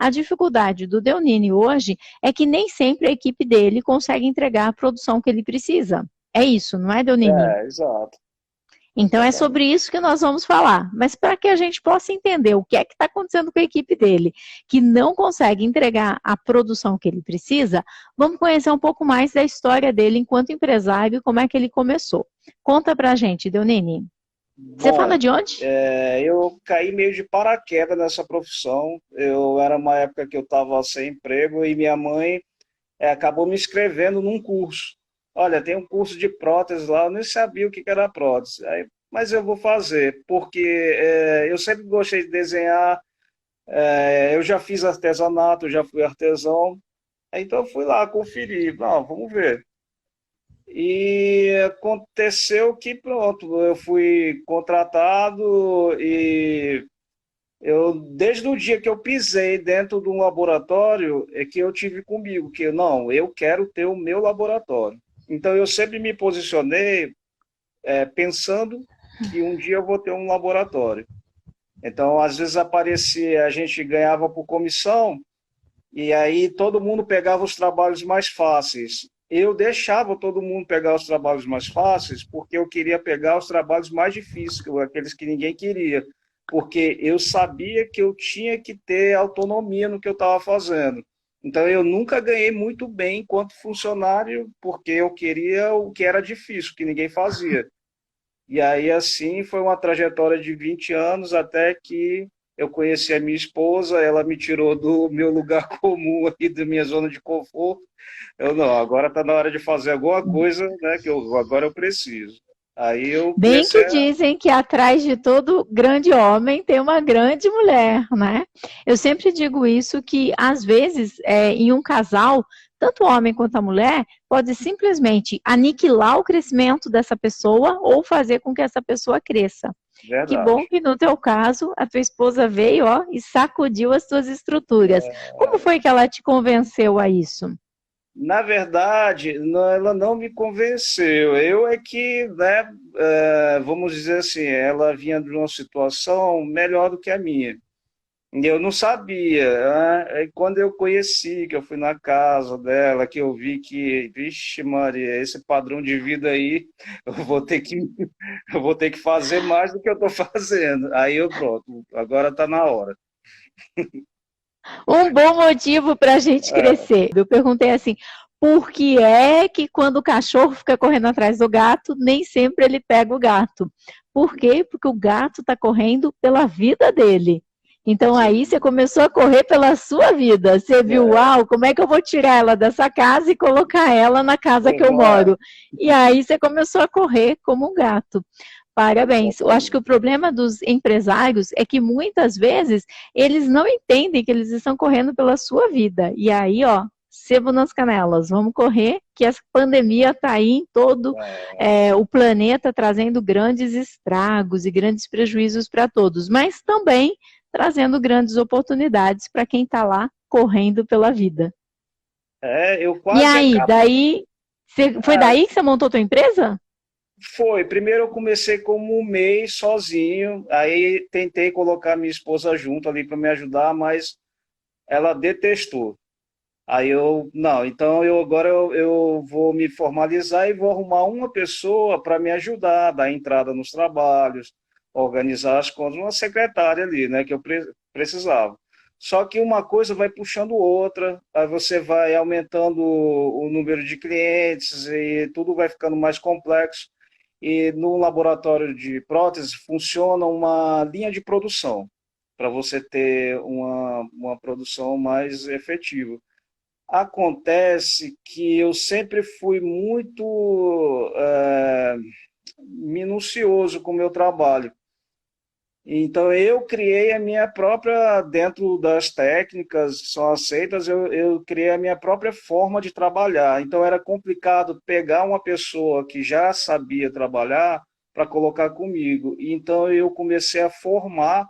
A dificuldade do Deunini hoje é que nem sempre a equipe dele consegue entregar a produção que ele precisa. É isso, não é, Deunini? Exato, Então é sobre exatamente. isso que nós vamos falar. Mas para que a gente possa entender o que é que está acontecendo com a equipe dele, que não consegue entregar a produção que ele precisa, vamos conhecer um pouco mais da história dele enquanto empresário e como é que ele começou. Conta pra gente, Deunini. Você fala Bom, de onde? eu caí meio de paraquedas nessa profissão. Eu era uma época que eu estava sem emprego e minha mãe acabou me inscrevendo num curso. Olha, tem um curso de prótese lá, eu nem sabia o que era prótese. Aí, mas eu vou fazer, porque eu sempre gostei de desenhar, eu já fiz artesanato, já fui artesão, então eu fui lá conferir. Não, vamos ver. E aconteceu que pronto, eu fui contratado e desde o dia que eu pisei dentro de um laboratório, é que eu tive comigo, que não, eu quero ter o meu laboratório. Então eu sempre me posicionei pensando que um dia eu vou ter um laboratório. Então, às vezes aparecia, a gente ganhava por comissão, e aí todo mundo pegava os trabalhos mais fáceis. Eu deixava todo mundo pegar os trabalhos mais fáceis, porque eu queria pegar os trabalhos mais difíceis, aqueles que ninguém queria, porque eu sabia que eu tinha que ter autonomia no que eu estava fazendo. Então eu nunca ganhei muito bem enquanto funcionário, porque eu queria o que era difícil, que ninguém fazia. E aí, assim, foi uma trajetória de 20 anos até que eu conheci a minha esposa, ela me tirou do meu lugar comum aqui, da minha zona de conforto. Eu, não, agora está na hora de fazer alguma coisa, né, agora eu preciso. Aí eu Bem comecei que dizem que atrás de todo grande homem tem uma grande mulher, né? Eu sempre digo isso que às vezes em um casal, tanto o homem quanto a mulher pode simplesmente aniquilar o crescimento dessa pessoa ou fazer com que essa pessoa cresça. Que bom verdade. que no teu caso a tua esposa veio, ó, e sacudiu as tuas estruturas. Como foi que ela te convenceu a isso? Na verdade, ela não me convenceu. Eu é que, né, vamos dizer assim, ela vinha de uma situação melhor do que a minha. E eu não sabia, né? Aí quando eu conheci, que eu fui na casa dela, que eu vi que, vixe Maria, esse padrão de vida aí, eu vou ter que, eu vou ter que fazer mais do que eu estou fazendo. Aí eu, pronto, agora está na hora. Um bom motivo para a gente É, crescer. Eu perguntei assim, por que é que quando o cachorro fica correndo atrás do gato, nem sempre ele pega o gato? Por quê? Porque o gato está correndo pela vida dele. Então aí você sim, começou a correr pela sua vida. Você viu, é, uau, como é que eu vou tirar ela dessa casa e colocar ela na casa que eu não é? moro? E aí você começou a correr como um gato. Parabéns. Eu acho que o Exatamente. problema dos empresários é que muitas vezes eles não entendem que eles estão correndo pela sua vida. E aí, ó, sebo nas canelas, vamos correr, que essa pandemia está aí em todo o planeta, trazendo grandes estragos e grandes prejuízos para todos, mas também trazendo grandes oportunidades para quem está lá correndo pela vida. Eu E quase aí, acabo. foi daí que você montou a tua empresa? Foi, primeiro eu comecei como um mês sozinho, aí tentei colocar minha esposa junto ali para me ajudar, mas ela detestou. Aí eu, não, então eu vou me formalizar e vou arrumar uma pessoa para me ajudar, dar entrada nos trabalhos, organizar as contas, uma secretária ali, né, que eu precisava. Só que uma coisa vai puxando outra, aí você vai aumentando o número de clientes e tudo vai ficando mais complexo. E no laboratório de prótese funciona uma linha de produção, para você ter uma produção mais efetiva. Acontece que eu sempre fui muito minucioso com o meu trabalho. Então, eu criei a minha própria, dentro das técnicas que são aceitas, eu criei a minha própria forma de trabalhar. Então, era complicado pegar uma pessoa que já sabia trabalhar para colocar comigo. Então, eu comecei a formar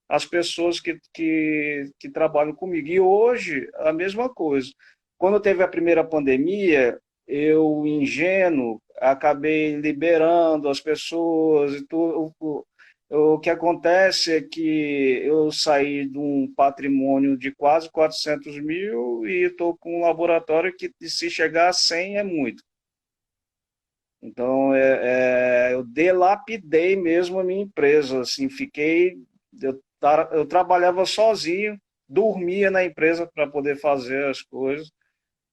as pessoas que trabalham comigo. E hoje, a mesma coisa. Quando teve a primeira pandemia, eu, ingênuo, acabei liberando as pessoas e tudo. O que acontece é que eu saí de um patrimônio de quase 400 mil e estou com um laboratório que, se chegar a 100, é muito. Então, eu delapidei mesmo a minha empresa. Assim, eu trabalhava sozinho, dormia na empresa para poder fazer as coisas.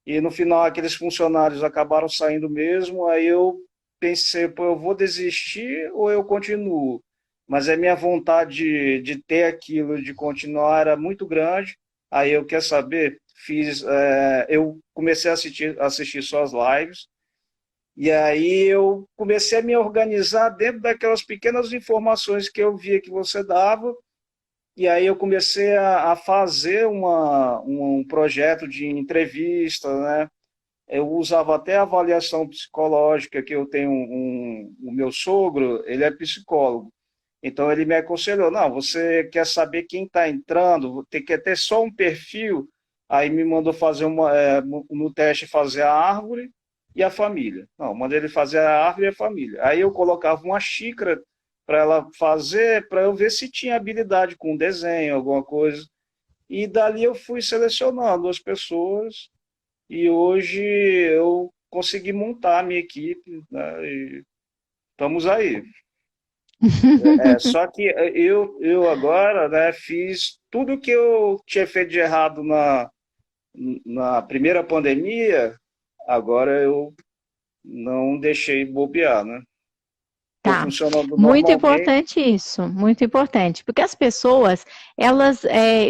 E no final, aqueles funcionários acabaram saindo mesmo. Aí eu pensei, pô, eu vou desistir ou eu continuo? Mas a minha vontade de ter aquilo, de continuar, era muito grande. Aí eu, quer saber, eu comecei a assistir suas lives. E aí eu comecei a me organizar dentro daquelas pequenas informações que eu via que você dava. E aí eu comecei a fazer um projeto de entrevista, né? Eu usava até avaliação psicológica, que eu tenho o meu sogro, ele é psicólogo. Então ele me aconselhou, não, você quer saber quem está entrando, tem que ter só um perfil. Aí me mandou fazer no teste fazer a árvore e a família. Não, mandei ele fazer a árvore e a família. Aí eu colocava uma xícara para ela fazer, para eu ver se tinha habilidade com desenho, alguma coisa. E dali eu fui selecionando as pessoas e hoje eu consegui montar a minha equipe, né, e estamos aí. Só que eu agora, né, fiz tudo que eu tinha feito de errado na primeira pandemia, agora eu não deixei bobear, né? Estou Tá, funcionando muito normalmente. importante isso, muito importante, porque as pessoas, elas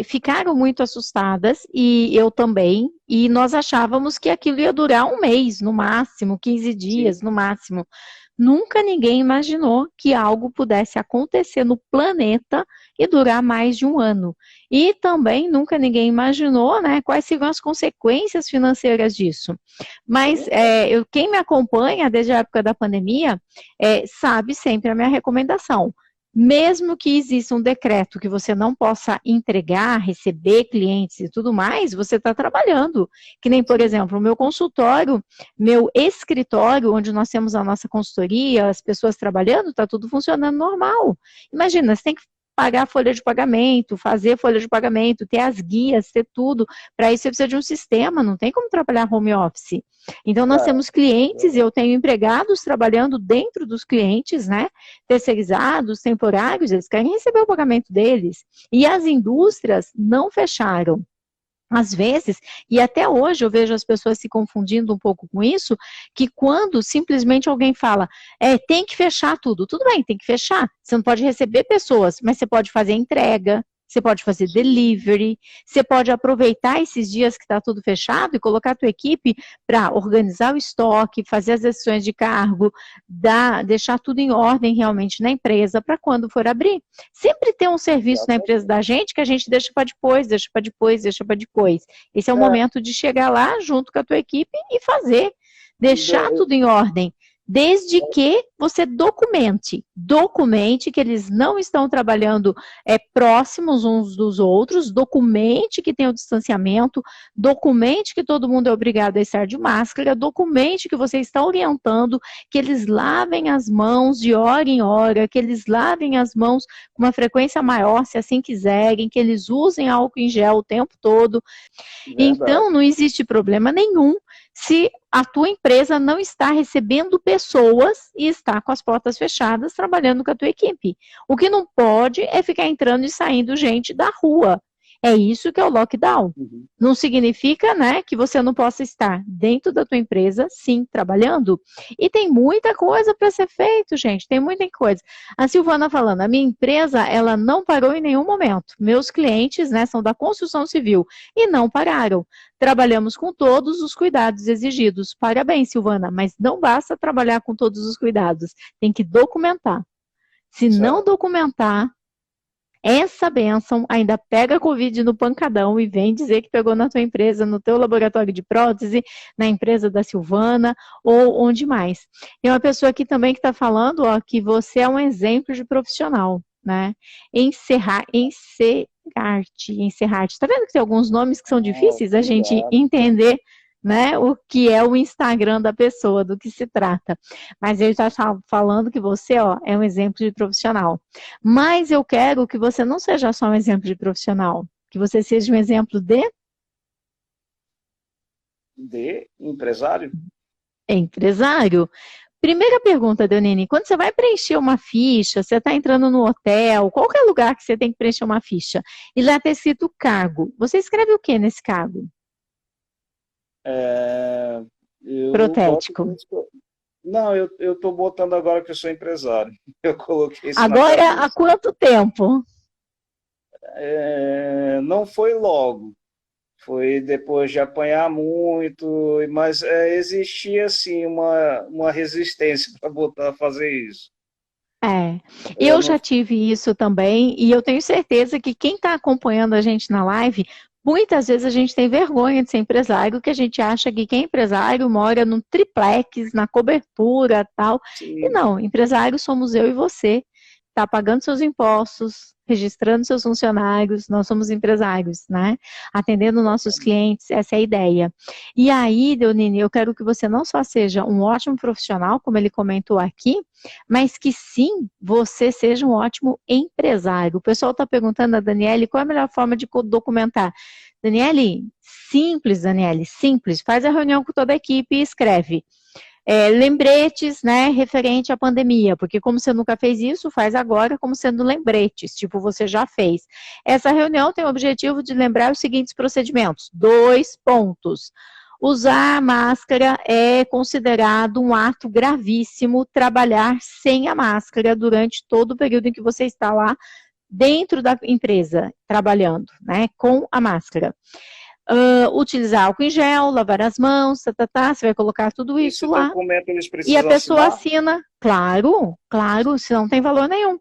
ficaram muito assustadas, e eu também, e nós achávamos que aquilo ia durar um mês, no máximo, 15 Sim, dias, no máximo. Nunca ninguém imaginou que algo pudesse acontecer no planeta e durar mais de um ano. E também nunca ninguém imaginou, né, quais seriam as consequências financeiras disso. Mas quem me acompanha desde a época da pandemia, sabe sempre a minha recomendação. Mesmo que exista um decreto que você não possa entregar, receber clientes e tudo mais, você está trabalhando. Que nem, por sim, exemplo, o meu consultório, meu escritório, onde nós temos a nossa consultoria, as pessoas trabalhando, está tudo funcionando normal. Imagina, você tem que pagar a folha de pagamento, fazer folha de pagamento, ter as guias, ter tudo. Para isso você precisa de um sistema, não tem como trabalhar home office. Então, nós é, temos clientes, eu tenho empregados trabalhando dentro dos clientes, né? Terceirizados, temporários, eles querem receber o pagamento deles. E as indústrias não fecharam. Às vezes, e até hoje eu vejo as pessoas se confundindo um pouco com isso, que quando simplesmente alguém fala, tem que fechar tudo, tudo bem, tem que fechar, você não pode receber pessoas, mas você pode fazer entrega, você pode fazer sim, delivery, você pode aproveitar esses dias que está tudo fechado e colocar a tua equipe para organizar o estoque, fazer as decisões de cargo, deixar tudo em ordem realmente na empresa para quando for abrir. Sempre tem um serviço na empresa exatamente. da gente que a gente deixa para depois, deixa para depois, deixa para depois. Esse é o É, momento de chegar lá junto com a tua equipe e fazer, deixar ainda- tudo em ordem. Desde que você documente que eles não estão trabalhando próximos uns dos outros, documente que tem o distanciamento, documente que todo mundo é obrigado a estar de máscara, documente que você está orientando que eles lavem as mãos de hora em hora, que eles lavem as mãos com uma frequência maior, se assim quiserem, que eles usem álcool em gel o tempo todo. Verdade. Então, não existe problema nenhum se a tua empresa não está recebendo pessoas e está com as portas fechadas trabalhando com a tua equipe. O que não pode é ficar entrando e saindo gente da rua. É isso que é o lockdown. Uhum. Não significa, né, que você não possa estar dentro da tua empresa, sim, trabalhando. E tem muita coisa para ser feito, gente. Tem muita coisa. A Silvana falando, a minha empresa, ela não parou em nenhum momento. Meus clientes, né, são da construção civil e não pararam. Trabalhamos com todos os cuidados exigidos. Parabéns, Silvana, mas não basta trabalhar com todos os cuidados. Tem que documentar. Se não Certo. documentar, essa bênção ainda pega a Covid no pancadão e vem dizer que pegou na tua empresa, no teu laboratório de prótese, na empresa da Silvana ou onde mais. Tem uma pessoa aqui também que está falando, ó, que você é um exemplo de profissional, né? Encerrar-te. Tá vendo que tem alguns nomes que são Ah, difíceis da gente obrigado. entender? né, o que é o Instagram da pessoa, do que se trata. Mas ele está falando que você, ó, é um exemplo de profissional. Mas eu quero que você não seja só um exemplo de profissional, que você seja um exemplo de empresário. empresário. Primeira pergunta, Deonine, quando você vai preencher uma ficha, você está entrando no hotel, qualquer lugar que você tem que preencher uma ficha, e lá está escrito cargo, você escreve o que nesse cargo? É, eu boto. Protético. Não, eu estou botando agora que eu sou empresário. Eu coloquei isso na Agora, há cabeça. quanto tempo? Não foi logo, foi depois de apanhar muito, mas existia assim uma resistência para botar a fazer isso. É, Eu eu não, já tive isso também, e eu tenho certeza que quem está acompanhando a gente na live, muitas vezes a gente tem vergonha de ser empresário, que a gente acha que quem é empresário mora num triplex, na cobertura, tal. E sim, não, empresário somos eu e você, está pagando seus impostos, registrando seus funcionários, nós somos empresários, né? Atendendo nossos clientes, essa é a ideia. E aí, Deonine, eu quero que você não só seja um ótimo profissional, como ele comentou aqui, mas que sim, você seja um ótimo empresário. O pessoal está perguntando a Daniele qual é a melhor forma de documentar. Daniele, simples, Daniele, simples. Faz a reunião com toda a equipe e escreve. Lembretes, né, referente à pandemia, porque como você nunca fez isso, faz agora como sendo lembretes, tipo você já fez. Essa reunião tem o objetivo de lembrar os seguintes procedimentos. 2 pontos. Usar máscara é considerado um ato gravíssimo, trabalhar sem a máscara durante todo o período em que você está lá dentro da empresa, trabalhando, né, com a máscara. Utilizar álcool em gel, lavar as mãos, você vai colocar tudo isso esse lá. documento eles E a precisam pessoa assinar? assina, claro, claro, se não tem valor nenhum.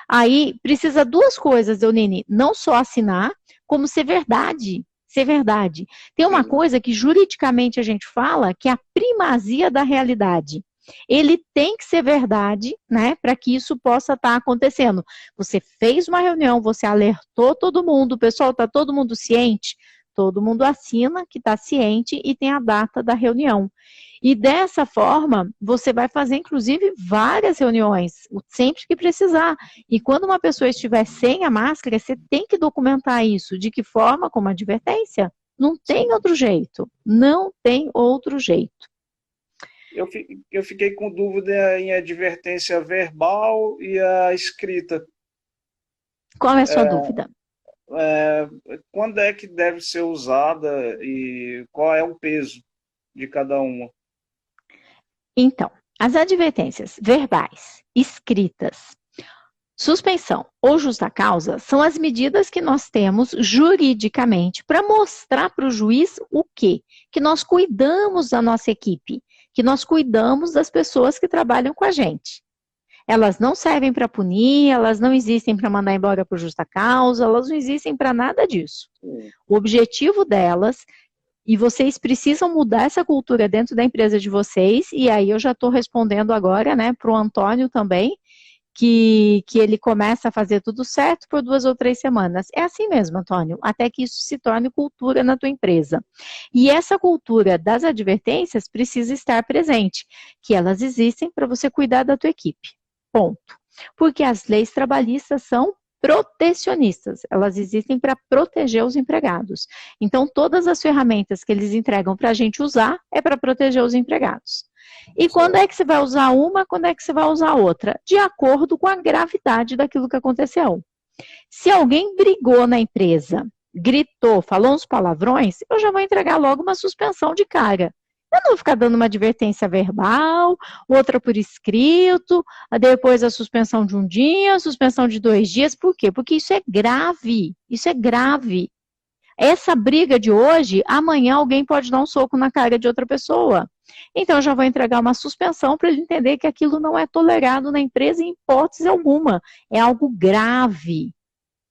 Aí precisa duas coisas, Eunine, não só assinar, como ser verdade. Ser verdade. Tem uma Sim, coisa que juridicamente a gente fala que é a primazia da realidade. Ele tem que ser verdade, né, para que isso possa estar acontecendo. Você fez uma reunião, você alertou todo mundo, o pessoal está todo mundo ciente, todo mundo assina que está ciente e tem a data da reunião. E dessa forma, você vai fazer, inclusive, várias reuniões, sempre que precisar. E quando uma pessoa estiver sem a máscara, você tem que documentar isso. De que forma? Como advertência. Não tem sim. outro jeito. Não tem outro jeito. Eu fiquei com dúvida em advertência verbal e a escrita. Qual é a sua dúvida? É, quando é que deve ser usada e qual é o peso de cada uma? Então, as advertências verbais, escritas, suspensão ou justa causa são as medidas que nós temos juridicamente para mostrar para o juiz o quê? Que nós cuidamos da nossa equipe, que nós cuidamos das pessoas que trabalham com a gente. Elas não servem para punir, elas não existem para mandar embora por justa causa, elas não existem para nada disso. Sim, O objetivo delas, e vocês precisam mudar essa cultura dentro da empresa de vocês, e aí eu já estou respondendo agora, né, para o Antônio também, que ele começa a fazer tudo certo por 2 ou 3 semanas. É assim mesmo, Antônio, até que isso se torne cultura na tua empresa. E essa cultura das advertências precisa estar presente, que elas existem para você cuidar da tua equipe. Ponto. Porque as leis trabalhistas são protecionistas, elas existem para proteger os empregados. Então, todas as ferramentas que eles entregam para a gente usar é para proteger os empregados. E quando certo. é que você vai usar uma, quando é que você vai usar outra? De acordo com a gravidade daquilo que aconteceu. Se alguém brigou na empresa, gritou, falou uns palavrões, eu já vou entregar logo uma suspensão de cara. Eu não vou ficar dando uma advertência verbal, outra por escrito, depois a suspensão de 1 dia, a suspensão de 2 dias. Por quê? Porque isso é grave. Isso é grave. Essa briga de hoje, amanhã alguém pode dar um soco na cara de outra pessoa. Então, eu já vou entregar uma suspensão para ele entender que aquilo não é tolerado na empresa em hipótese alguma. É algo grave.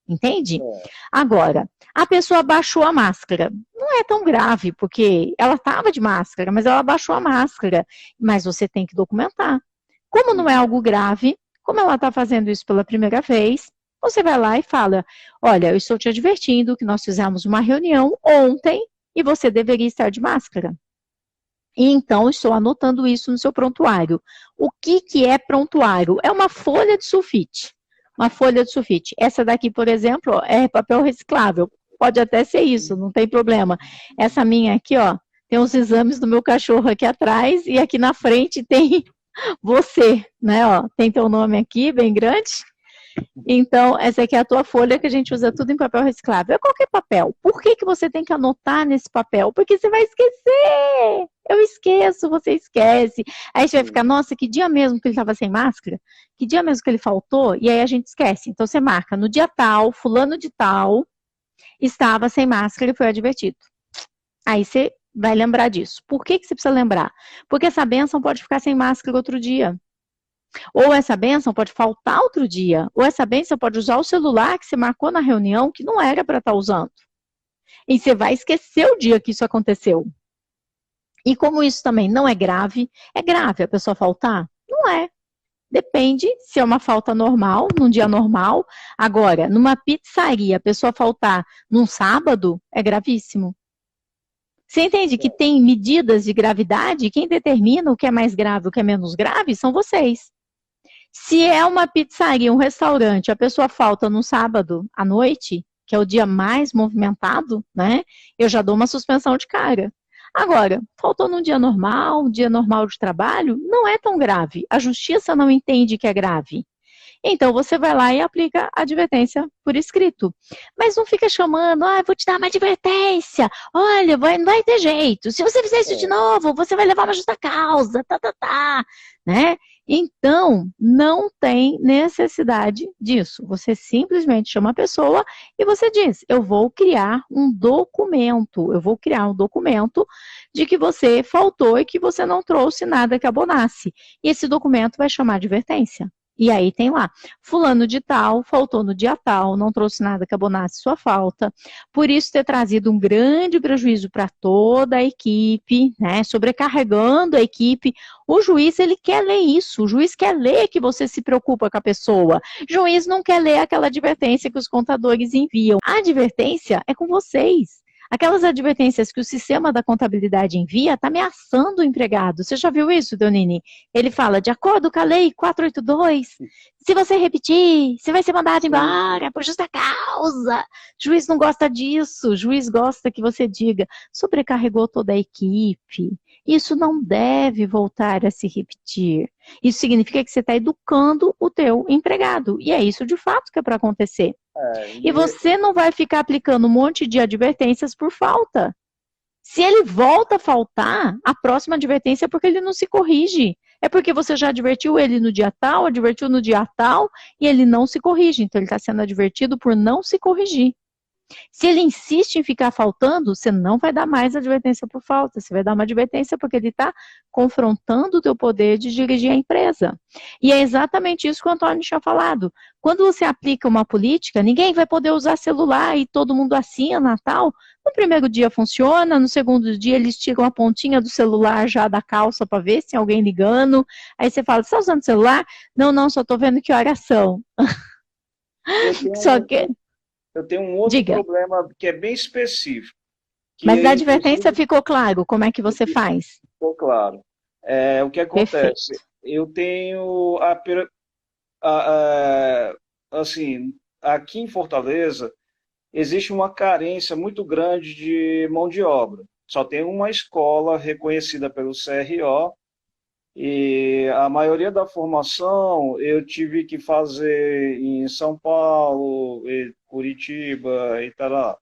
Entende? É, Agora, a pessoa baixou a máscara. Não é tão grave, porque ela estava de máscara, mas ela baixou a máscara. Mas você tem que documentar. Como não é uhum. algo grave, como ela está fazendo isso pela primeira vez, você vai lá e fala: olha, eu estou te advertindo que nós fizemos uma reunião ontem e você deveria estar de máscara. Então, estou anotando isso no seu prontuário. O que, que é prontuário? É uma folha de sulfite. Uma folha de sulfite. Essa daqui, por exemplo, ó, é papel reciclável. Pode até ser isso, não tem problema. Essa minha aqui, ó, tem os exames do meu cachorro aqui atrás e aqui na frente tem você, né? Ó, tem teu nome aqui, bem grande. Então, essa aqui é a tua folha que a gente usa tudo em papel reciclável. É qualquer papel. Por que, que você tem que anotar nesse papel? Porque você vai esquecer. Eu esqueço, você esquece. Aí você vai ficar, nossa, que dia mesmo que ele estava sem máscara? Que dia mesmo que ele faltou? E aí a gente esquece. Então você marca, no dia tal, fulano de tal, estava sem máscara e foi advertido. Aí você vai lembrar disso. Por que, que você precisa lembrar? Porque essa bênção pode ficar sem máscara outro dia. Ou essa bênção pode faltar outro dia. Ou essa bênção pode usar o celular que você marcou na reunião que não era para estar usando. E você vai esquecer o dia que isso aconteceu. E como isso também não é grave a pessoa faltar? Não é. Depende se é uma falta normal, num dia normal. Agora, numa pizzaria, a pessoa faltar num sábado, é gravíssimo. Você entende que tem medidas de gravidade? Quem determina o que é mais grave, o que é menos grave, são vocês. Se é uma pizzaria, um restaurante, a pessoa falta no sábado à noite, que é o dia mais movimentado, né? Eu já dou uma suspensão de carga. Agora, faltou num dia normal, um dia normal de trabalho, não é tão grave. A justiça não entende que é grave. Então você vai lá e aplica a advertência por escrito. Mas não fica chamando, vou te dar uma advertência, olha, não vai ter jeito. Se você fizer isso de novo, você vai levar uma justa causa, né? Então, não tem necessidade disso. Você simplesmente chama a pessoa e você diz, eu vou criar um documento de que você faltou e que você não trouxe nada que abonasse. E esse documento vai chamar advertência. E aí tem lá, fulano de tal, faltou no dia tal, não trouxe nada que abonasse sua falta, por isso ter trazido um grande prejuízo para toda a equipe, né, sobrecarregando a equipe. O juiz, ele quer ler isso, o juiz quer ler que você se preocupa com a pessoa, o juiz não quer ler aquela advertência que os contadores enviam. A advertência é com vocês. Aquelas advertências que o sistema da contabilidade envia está ameaçando o empregado. Você já viu isso, Donini? Ele fala, de acordo com a lei 482, se você repetir, você vai ser mandado embora por justa causa. O juiz não gosta disso. O juiz gosta que você diga, sobrecarregou toda a equipe. Isso não deve voltar a se repetir. Isso significa que você está educando o teu empregado. E é isso de fato que é para acontecer. E você não vai ficar aplicando um monte de advertências por falta. Se ele volta a faltar, a próxima advertência é porque ele não se corrige. É porque você já advertiu ele no dia tal, advertiu no dia tal, e ele não se corrige. Então, ele está sendo advertido por não se corrigir. Se ele insiste em ficar faltando, você não vai dar mais advertência por falta, você vai dar uma advertência porque ele está confrontando o teu poder de dirigir a empresa. E é exatamente isso que o Antônio tinha falado. Quando você aplica uma política, ninguém vai poder usar celular e todo mundo assina, tal. No primeiro dia funciona, no segundo dia eles tiram a pontinha do celular já da calça para ver se tem alguém ligando. Aí você fala, você está usando celular? Não, só estou vendo que horas são. Só que... Eu tenho um outro problema que é bem específico. Mas na advertência ficou claro como é que você faz? Ficou claro. O que acontece? Perfeito. Eu tenho, assim, aqui em Fortaleza, existe uma carência muito grande de mão de obra. Só tem uma escola reconhecida pelo CRO, e a maioria da formação eu tive que fazer em São Paulo, Curitiba e tal.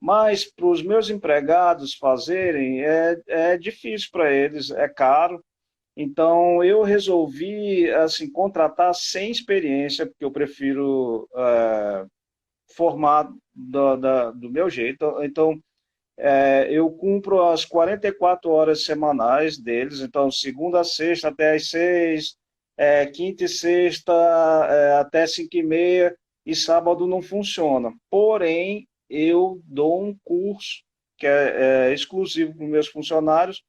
Mas para os meus empregados fazerem, é difícil para eles, é caro. Então eu resolvi assim, contratar sem experiência, porque eu prefiro formar do meu jeito. Então, eu cumpro as 44 horas semanais deles, então segunda a sexta até às 6, quinta e sexta até 5h30, e sábado não funciona. Porém, eu dou um curso que é exclusivo para os meus funcionários,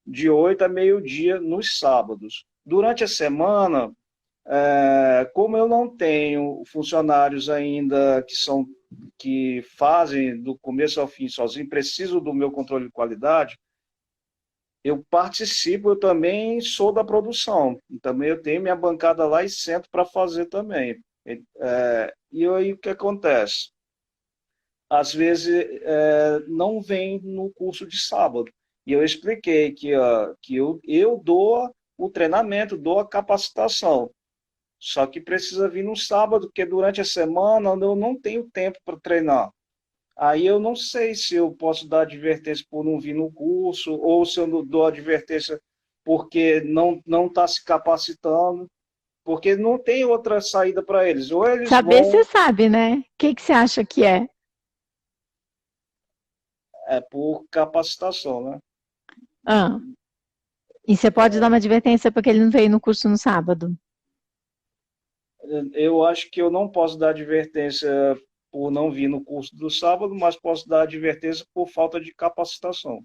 de 8 a meio-dia nos sábados. Durante a semana, como eu não tenho funcionários ainda que fazem do começo ao fim sozinho, preciso do meu controle de qualidade, eu participo, eu também sou da produção. Também eu tenho minha bancada lá e sento para fazer também. E aí o que acontece? Às vezes não vem no curso de sábado. E eu expliquei que eu dou o treinamento, dou a capacitação. Só que precisa vir no sábado, porque durante a semana eu não tenho tempo para treinar. Aí eu não sei se eu posso dar advertência por não vir no curso, ou se eu não dou advertência porque não está se capacitando, porque não tem outra saída para eles. Ou eles Saber você vão sabe, né? O que que você acha que é? por capacitação, né? Ah, e você pode dar uma advertência porque ele não veio no curso no sábado. Eu acho que eu não posso dar advertência por não vir no curso do sábado, mas posso dar advertência por falta de capacitação.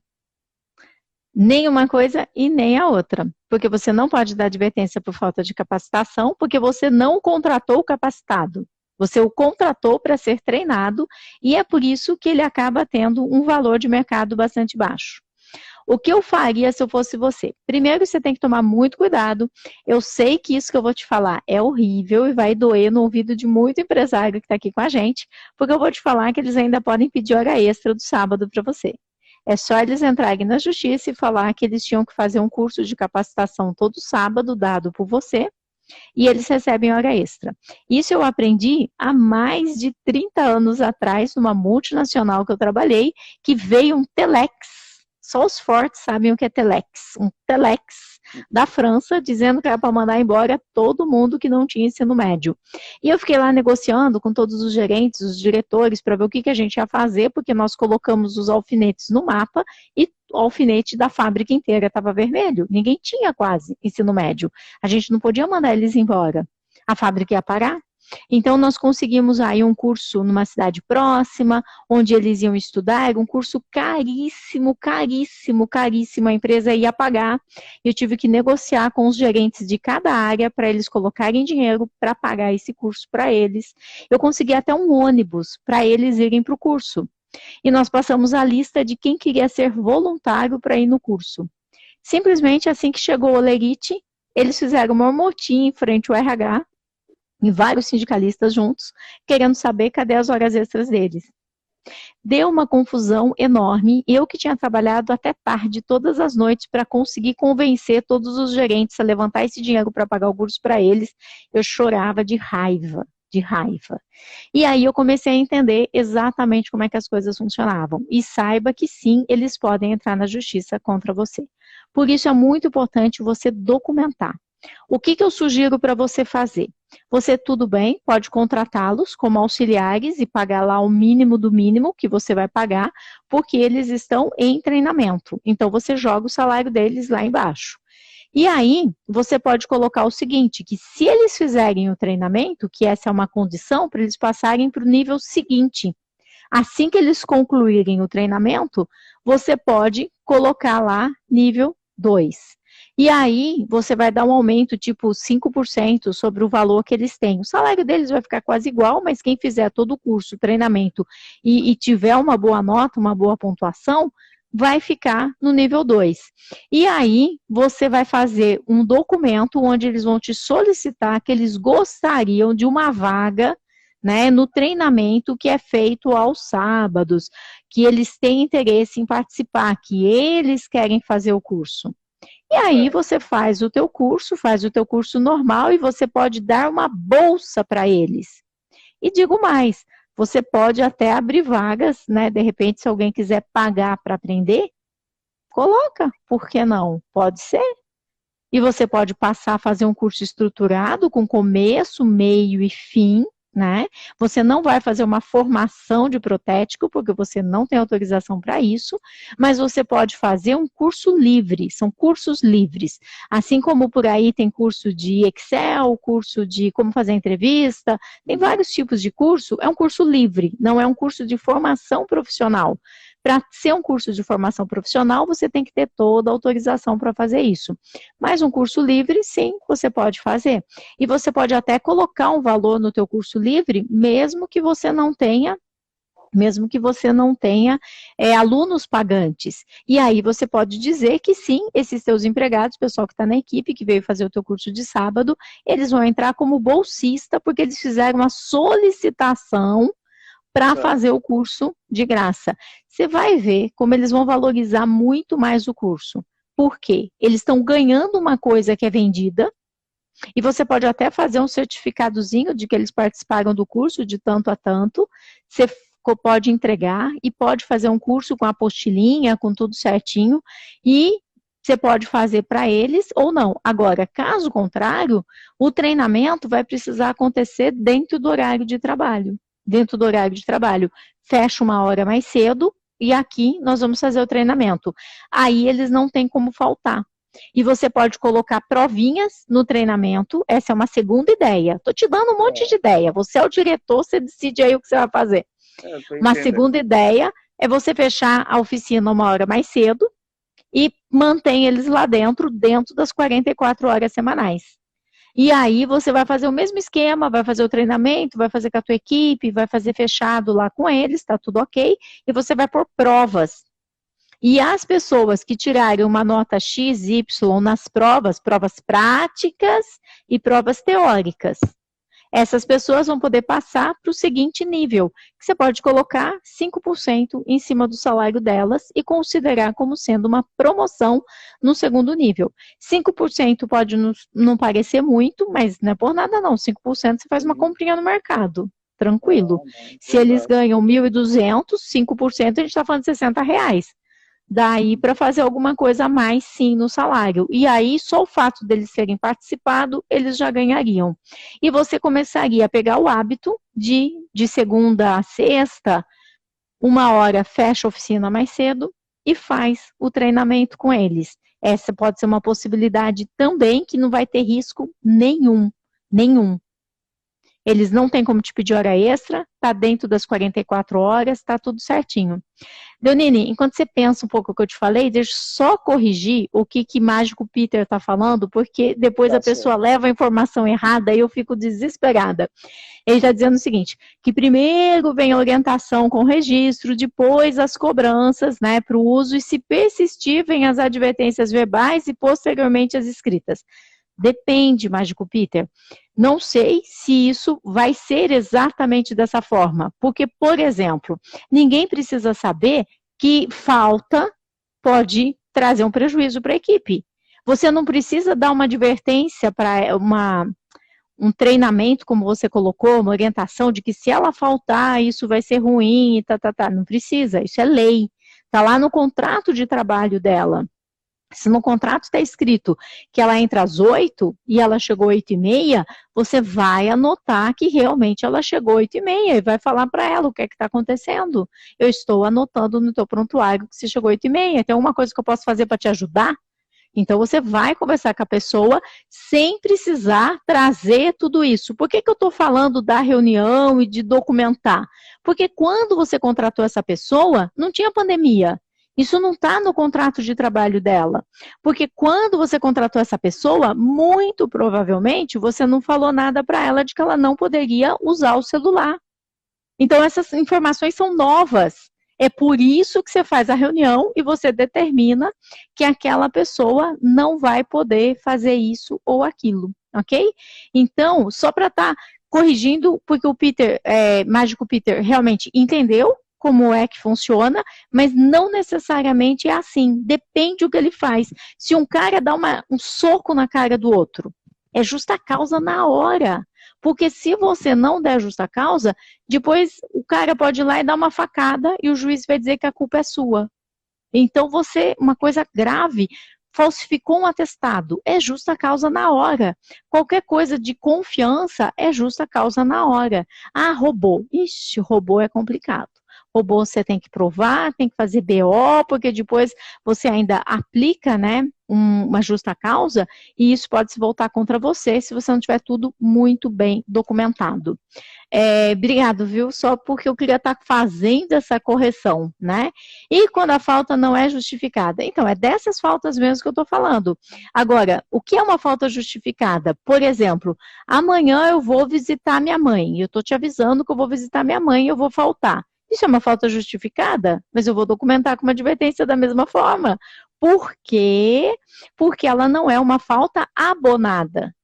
Nem uma coisa e nem a outra. Porque você não pode dar advertência por falta de capacitação, porque você não contratou o capacitado. Você o contratou para ser treinado e é por isso que ele acaba tendo um valor de mercado bastante baixo. O que eu faria se eu fosse você? Primeiro, você tem que tomar muito cuidado. Eu sei que isso que eu vou te falar é horrível e vai doer no ouvido de muito empresário que está aqui com a gente, porque eu vou te falar que eles ainda podem pedir hora extra do sábado para você. É só eles entrarem na justiça e falar que eles tinham que fazer um curso de capacitação todo sábado, dado por você, e eles recebem hora extra. Isso eu aprendi há mais de 30 anos atrás, numa multinacional que eu trabalhei, que veio um telex. Só os fortes sabem o que é telex. Um telex da França, dizendo que era para mandar embora todo mundo que não tinha ensino médio. E eu fiquei lá negociando com todos os gerentes, os diretores, para ver o que a gente ia fazer, porque nós colocamos os alfinetes no mapa e o alfinete da fábrica inteira estava vermelho. Ninguém tinha quase ensino médio. A gente não podia mandar eles embora. A fábrica ia parar. Então, nós conseguimos aí um curso numa cidade próxima, onde eles iam estudar, era um curso caríssimo, caríssimo, caríssimo, a empresa ia pagar. Eu tive que negociar com os gerentes de cada área para eles colocarem dinheiro para pagar esse curso para eles. Eu consegui até um ônibus para eles irem para o curso. E nós passamos a lista de quem queria ser voluntário para ir no curso. Simplesmente assim que chegou o Olerite, eles fizeram uma motim em frente ao RH, e vários sindicalistas juntos, querendo saber cadê as horas extras deles. Deu uma confusão enorme, eu que tinha trabalhado até tarde, todas as noites, para conseguir convencer todos os gerentes a levantar esse dinheiro para pagar o curso para eles, eu chorava de raiva, de raiva. E aí eu comecei a entender exatamente como é que as coisas funcionavam. E saiba que sim, eles podem entrar na justiça contra você. Por isso é muito importante você documentar. O que eu sugiro para você fazer? Você, tudo bem, pode contratá-los como auxiliares e pagar lá o mínimo do mínimo que você vai pagar, porque eles estão em treinamento. Então, você joga o salário deles lá embaixo. E aí, você pode colocar o seguinte, que se eles fizerem o treinamento, que essa é uma condição para eles passarem para o nível seguinte. Assim que eles concluírem o treinamento, você pode colocar lá nível 2. E aí, você vai dar um aumento, tipo 5% sobre o valor que eles têm. O salário deles vai ficar quase igual, mas quem fizer todo o curso, treinamento e tiver uma boa nota, uma boa pontuação, vai ficar no nível 2. E aí, você vai fazer um documento onde eles vão te solicitar que eles gostariam de uma vaga, né, no treinamento que é feito aos sábados, que eles têm interesse em participar, que eles querem fazer o curso. E aí você faz o teu curso normal e você pode dar uma bolsa para eles. E digo mais, você pode até abrir vagas, né? De repente, se alguém quiser pagar para aprender, coloca, por que não? Pode ser. E você pode passar a fazer um curso estruturado com começo, meio e fim, né? Você não vai fazer uma formação de protético, porque você não tem autorização para isso, mas você pode fazer um curso livre, são cursos livres. Assim como por aí tem curso de Excel, curso de como fazer entrevista, tem vários tipos de curso, é um curso livre, não é um curso de formação profissional. Para ser um curso de formação profissional, você tem que ter toda a autorização para fazer isso. Mas um curso livre, sim, você pode fazer. E você pode até colocar um valor no teu curso livre, mesmo que você não tenha mesmo que você não tenha alunos pagantes. E aí você pode dizer que sim, esses seus empregados, o pessoal que está na equipe, que veio fazer o teu curso de sábado, eles vão entrar como bolsista, porque eles fizeram uma solicitação para fazer o curso de graça. Você vai ver como eles vão valorizar muito mais o curso. Por quê? Eles estão ganhando uma coisa que é vendida, e você pode até fazer um certificadozinho de que eles participaram do curso de tanto a tanto. Você pode entregar e pode fazer um curso com apostilinha, com tudo certinho, e você pode fazer para eles ou não. Agora, caso contrário, o treinamento vai precisar acontecer dentro do horário de trabalho. Dentro do horário de trabalho, fecha uma hora mais cedo e aqui nós vamos fazer o treinamento. Aí eles não têm como faltar. E você pode colocar provinhas no treinamento, essa é uma segunda ideia. Estou te dando um monte de ideia, você é o diretor, você decide aí o que você vai fazer. Uma segunda ideia é você fechar a oficina uma hora mais cedo e mantém eles lá dentro das 44 horas semanais. E aí você vai fazer o mesmo esquema, vai fazer o treinamento, vai fazer com a tua equipe, vai fazer fechado lá com eles, tá tudo ok, e você vai pôr provas. E as pessoas que tirarem uma nota X, Y nas provas práticas e provas teóricas, essas pessoas vão poder passar para o seguinte nível, que você pode colocar 5% em cima do salário delas e considerar como sendo uma promoção no segundo nível. 5% pode não parecer muito, mas não é por nada não, 5% você faz uma comprinha no mercado, tranquilo. Se eles ganham 1.200, 5% a gente está falando de R$60. Daí para fazer alguma coisa a mais, sim, no salário. E aí, só o fato deles terem participado, eles já ganhariam. E você começaria a pegar o hábito de segunda a sexta, uma hora fecha a oficina mais cedo e faz o treinamento com eles. Essa pode ser uma possibilidade também que não vai ter risco nenhum. Eles não têm como te pedir hora extra, está dentro das 44 horas, está tudo certinho. Leonine, enquanto você pensa um pouco o que eu te falei, deixa eu só corrigir o que Mágico Peter está falando, porque depois a pessoa leva a informação errada e eu fico desesperada. Ele está dizendo o seguinte, que primeiro vem a orientação com registro, depois as cobranças, né, para o uso, e se persistir, vem as advertências verbais e posteriormente as escritas. Depende, Mágico Peter. Não sei se isso vai ser exatamente dessa forma. Porque, por exemplo, ninguém precisa saber que falta pode trazer um prejuízo para a equipe. Você não precisa dar uma advertência para um treinamento, como você colocou, uma orientação de que se ela faltar, isso vai ser ruim, Não precisa, isso é lei. Está lá no contrato de trabalho dela. Se no contrato está escrito que ela entra às 8 e ela chegou às 8h30, você vai anotar que realmente ela chegou às 8h30 e vai falar para ela o que é que está acontecendo. Eu estou anotando no teu prontuário que você chegou às 8h30. Tem alguma coisa que eu posso fazer para te ajudar? Então, você vai conversar com a pessoa sem precisar trazer tudo isso. Por que eu estou falando da reunião e de documentar? Porque quando você contratou essa pessoa, não tinha pandemia. Isso não está no contrato de trabalho dela. Porque quando você contratou essa pessoa, muito provavelmente você não falou nada para ela de que ela não poderia usar o celular. Então, essas informações são novas. É por isso que você faz a reunião e você determina que aquela pessoa não vai poder fazer isso ou aquilo, ok? Então, só para estar corrigindo, porque o Mágico Peter realmente entendeu como é que funciona, mas não necessariamente é assim, depende do que ele faz. Se um cara dá um soco na cara do outro, é justa causa na hora, porque se você não der justa causa, depois o cara pode ir lá e dar uma facada e o juiz vai dizer que a culpa é sua. Então uma coisa grave, falsificou um atestado, é justa causa na hora. Qualquer coisa de confiança é justa causa na hora. Ah, roubou. Ixi, roubou é complicado. Roubou você tem que provar, tem que fazer BO, porque depois você ainda aplica, né, uma justa causa, e isso pode se voltar contra você se você não tiver tudo muito bem documentado. Obrigado, viu? Só porque eu queria estar fazendo essa correção, né? E quando a falta não é justificada? Então, é dessas faltas mesmo que eu estou falando. Agora, o que é uma falta justificada? Por exemplo, amanhã eu vou visitar minha mãe, eu estou te avisando que eu vou visitar minha mãe e eu vou faltar. Isso é uma falta justificada, mas eu vou documentar com uma advertência da mesma forma. Por quê? Porque ela não é uma falta abonada.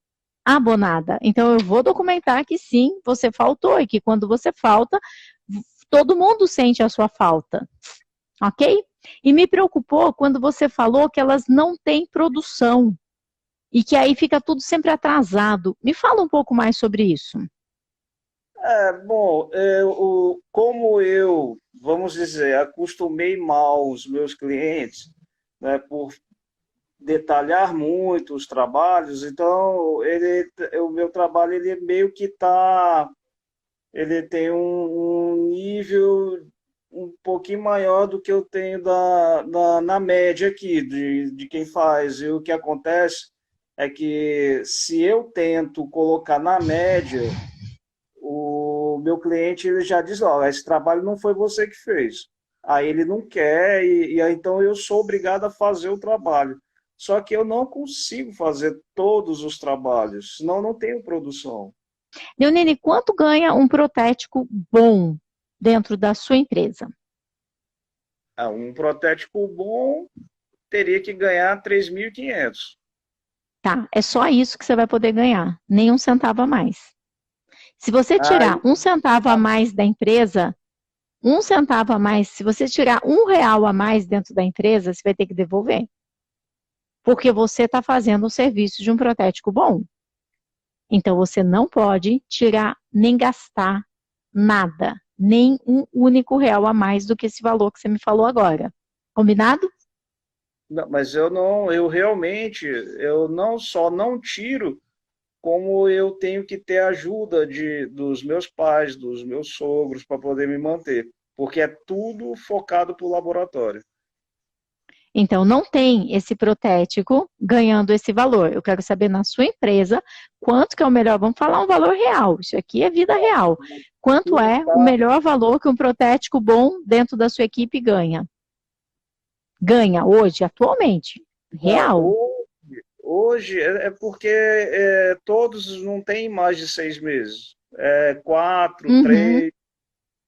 Abonada. Então, eu vou documentar que sim, você faltou e que quando você falta, todo mundo sente a sua falta. Ok? E me preocupou quando você falou que elas não têm produção e que aí fica tudo sempre atrasado. Me fala um pouco mais sobre isso. Bom, como eu, vamos dizer, acostumei mal os meus clientes, né, por detalhar muito os trabalhos, então o meu trabalho ele meio que ele tem um nível um pouquinho maior do que eu tenho na média aqui de quem faz. E o que acontece é que se eu tento colocar na média, o meu cliente ele já diz, ó, esse trabalho não foi você que fez. Aí ele não quer e aí, então eu sou obrigado a fazer o trabalho. Só que eu não consigo fazer todos os trabalhos, senão não tenho produção. Leonine, quanto ganha um protético bom dentro da sua empresa? Um protético bom teria que ganhar 3.500. Tá, é só isso que você vai poder ganhar, nem um centavo a mais. Se você Aí, tirar um centavo a mais da empresa, um centavo a mais, se você tirar R$ 1 a mais dentro da empresa, você vai ter que devolver. Porque você está fazendo o serviço de um protético bom. Então, você não pode tirar nem gastar nada, nem um único real a mais do que esse valor que você me falou agora. Combinado? não, mas eu realmente, eu não só não tiro, como eu tenho que ter ajuda dos meus pais, dos meus sogros, para poder me manter, porque é tudo focado para o laboratório. Então, não tem esse protético ganhando esse valor. Eu quero saber na sua empresa quanto que é o melhor. Vamos falar um valor real. Isso aqui é vida real. Quanto é o melhor valor que um protético bom dentro da sua equipe ganha? Ganha hoje, atualmente. Não, Real. hoje é porque todos não têm mais de 6 meses. É 4, Uhum. 3.